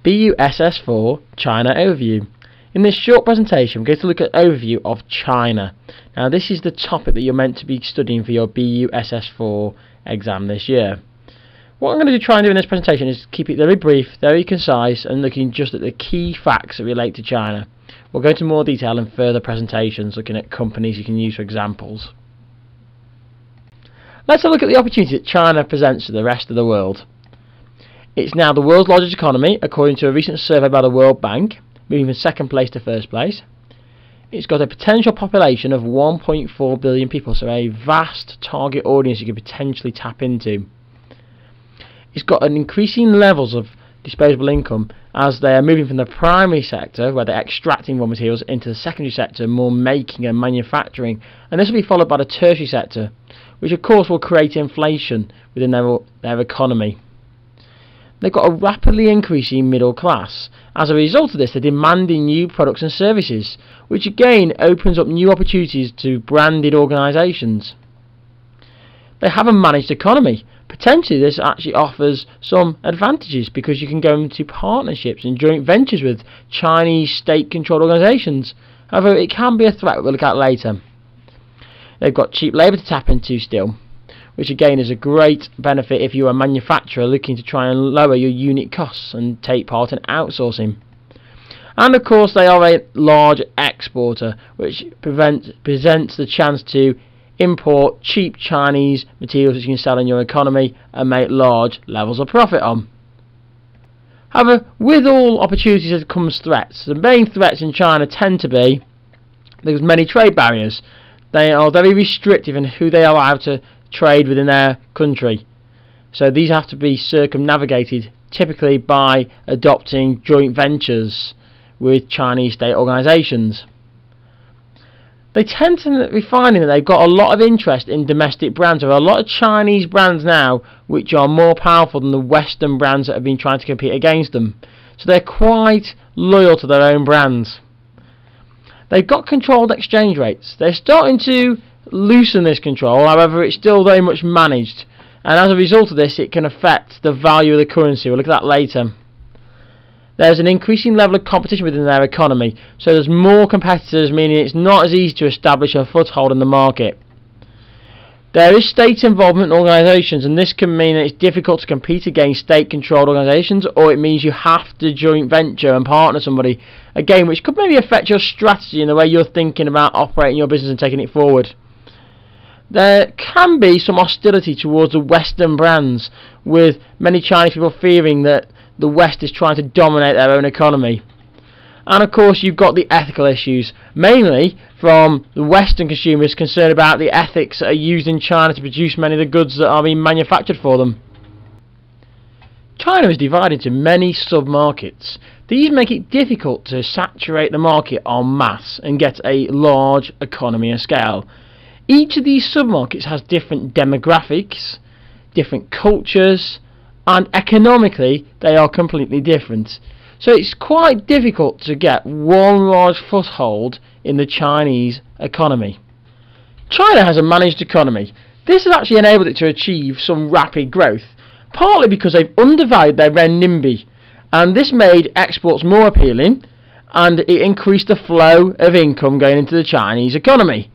BUSS4 China Overview. In this short presentation, we're going to look at an overview of China. Now, this is the topic that you're meant to be studying for your BUSS4 exam this year. What I'm going to try and do in this presentation is keep it very brief, very concise, and looking just at the key facts that relate to China. We'll go into more detail in further presentations, looking at companies you can use for examples. Let's have a look at the opportunity that China presents to the rest of the world. It's now the world's largest economy, according to a recent survey by the World Bank, moving from second place to first place. It's got a potential population of 1.4 billion people, so a vast target audience you could potentially tap into. It's got an increasing levels of disposable income as they are moving from the primary sector, where they're extracting raw materials, into the secondary sector, more making and manufacturing, and this will be followed by the tertiary sector, which of course will create inflation within their economy. They've got a rapidly increasing middle class. As a result of this, they're demanding new products and services, which again opens up new opportunities to branded organisations. They have a managed economy. Potentially this actually offers some advantages because you can go into partnerships and joint ventures with Chinese state-controlled organisations. However, it can be a threat we'll look at later. They've got cheap labour to tap into still, which again is a great benefit if you're a manufacturer looking to try and lower your unit costs and take part in outsourcing. And of course they are a large exporter, which presents the chance to import cheap Chinese materials that you can sell in your economy and make large levels of profit on. However, with all opportunities there comes threats. The main threats in China tend to be there's many trade barriers. They are very restrictive in who they are allowed to trade within their country, so these have to be circumnavigated, typically by adopting joint ventures with Chinese state organisations. They tend to be finding that they've got a lot of interest in domestic brands. There are a lot of Chinese brands now which are more powerful than the Western brands that have been trying to compete against them, so they're quite loyal to their own brands. They've got controlled exchange rates. They're starting to loosen this control, however it's still very much managed, and as a result of this it can affect the value of the currency. We'll look at that later. There's an increasing level of competition within their economy, so there's more competitors, meaning it's not as easy to establish a foothold in the market. There is state involvement in organisations, and this can mean that it's difficult to compete against state-controlled organisations, or it means you have to joint venture and partner somebody, again which could maybe affect your strategy and the way you're thinking about operating your business and taking it forward. There can be some hostility towards the Western brands, with many Chinese people fearing that the West is trying to dominate their own economy. And of course you've got the ethical issues, mainly from the Western consumers concerned about the ethics that are used in China to produce many of the goods that are being manufactured for them. China is divided into many sub-markets. These make it difficult to saturate the market en masse and get a large economy of scale. Each of these sub-markets has different demographics, different cultures, and economically they are completely different. So it's quite difficult to get one large foothold in the Chinese economy. China has a managed economy. This has actually enabled it to achieve some rapid growth, partly because they've undervalued their renminbi, and this made exports more appealing, and it increased the flow of income going into the Chinese economy.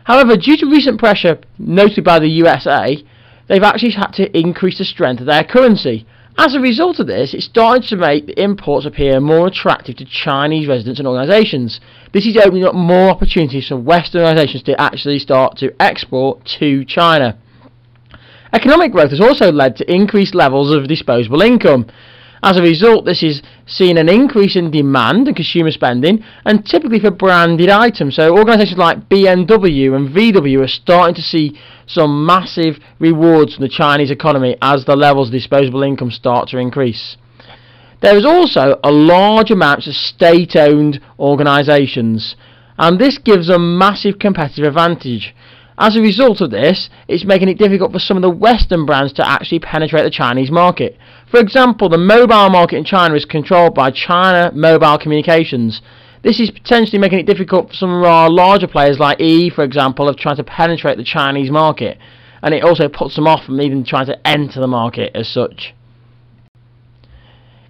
However, due to recent pressure, notably by the USA, they've actually had to increase the strength of their currency. As a result of this, it's starting to make the imports appear more attractive to Chinese residents and organisations. This is opening up more opportunities for Western organisations to actually start to export to China. Economic growth has also led to increased levels of disposable income. As a result, this is seeing an increase in demand and consumer spending, and typically for branded items. So organisations like BMW and VW are starting to see some massive rewards from the Chinese economy as the levels of disposable income start to increase. There is also a large amount of state-owned organisations, and this gives them massive competitive advantage. As a result of this, it's making it difficult for some of the Western brands to actually penetrate the Chinese market. For example, the mobile market in China is controlled by China Mobile Communications. This is potentially making it difficult for some of our larger players like EE, for example, of trying to penetrate the Chinese market, and it also puts them off from even trying to enter the market as such.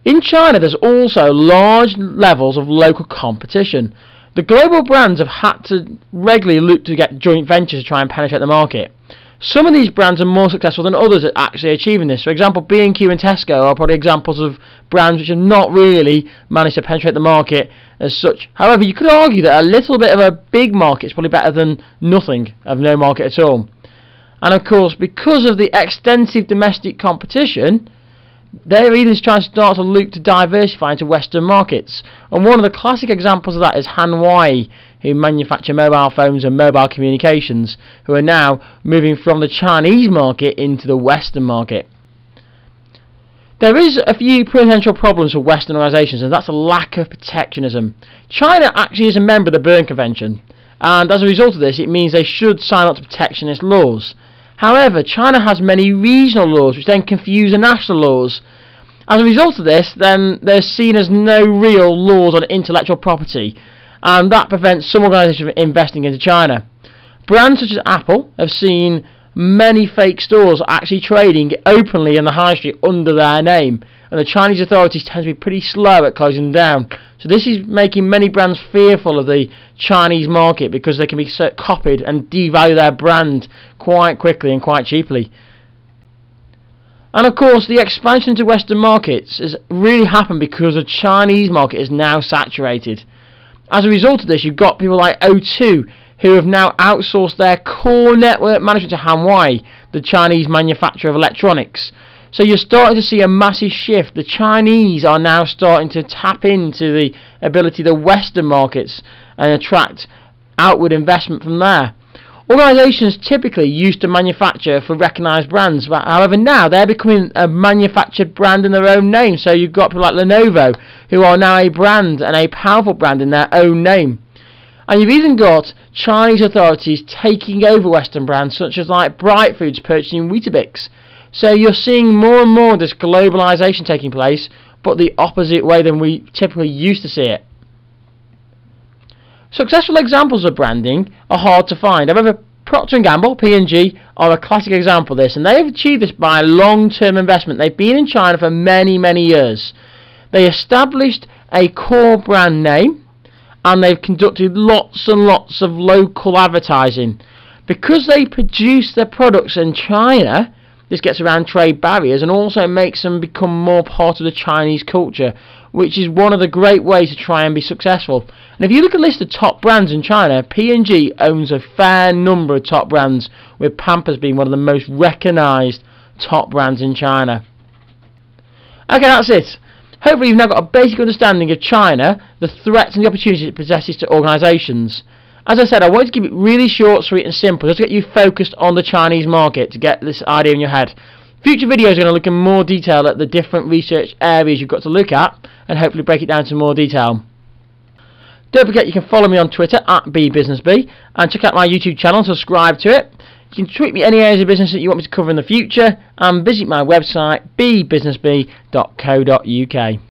In China, there's also large levels of local competition. The global brands have had to regularly look to get joint ventures to try and penetrate the market. Some of these brands are more successful than others at actually achieving this. For example, B&Q and Tesco are probably examples of brands which have not really managed to penetrate the market as such. However, you could argue that a little bit of a big market is probably better than nothing of no market at all. And of course, because of the extensive domestic competition, they're even trying to start to look to diversify into Western markets. And one of the classic examples of that is Hanwei, who manufacture mobile phones and mobile communications, who are now moving from the Chinese market into the Western market. There is a few potential problems for Western organisations, and that's a lack of protectionism. China actually is a member of the Berne Convention, and as a result of this, it means they should sign up to protectionist laws. However, China has many regional laws which then confuse the national laws. As a result of this, then they're seen as no real laws on intellectual property, and that prevents some organisations from investing into China. Brands such as Apple have seen many fake stores actually trading openly in the high street under their name, and the Chinese authorities tend to be pretty slow at closing them down. So this is making many brands fearful of the Chinese market because they can be copied and devalue their brand quite quickly and quite cheaply. And of course, the expansion into Western markets has really happened because the Chinese market is now saturated. As a result of this, you've got people like O2 who have now outsourced their core network management to Hanwei, the Chinese manufacturer of electronics. So you're starting to see a massive shift. The Chinese are now starting to tap into the ability of the Western markets and attract outward investment from there. Organisations typically used to manufacture for recognised brands, but however now they're becoming a manufactured brand in their own name. So you've got people like Lenovo who are now a brand and a powerful brand in their own name. And you've even got Chinese authorities taking over Western brands such as like Bright Foods purchasing Weetabix. So you're seeing more and more of this globalization taking place, but the opposite way than we typically used to see it. Successful examples of branding are hard to find. However, Procter & Gamble, P&G, are a classic example of this, and they have achieved this by long-term investment. They've been in China for many, many years. They established a core brand name, and they've conducted lots and lots of local advertising. Because they produce their products in China, this gets around trade barriers and also makes them become more part of the Chinese culture, which is one of the great ways to try and be successful. And if you look at a list of top brands in China, P&G owns a fair number of top brands, with Pampers being one of the most recognised top brands in China. Okay, that's it. Hopefully you've now got a basic understanding of China, the threats and the opportunities it possesses to organisations. As I said, I wanted to keep it really short, sweet and simple, just to get you focused on the Chinese market, to get this idea in your head. Future videos are going to look in more detail at the different research areas you've got to look at, and hopefully break it down to more detail. Don't forget you can follow me on Twitter at BeeBusinessBee, and check out my YouTube channel, subscribe to it. You can tweet me any areas of business that you want me to cover in the future, and visit my website beebusinessbee.co.uk.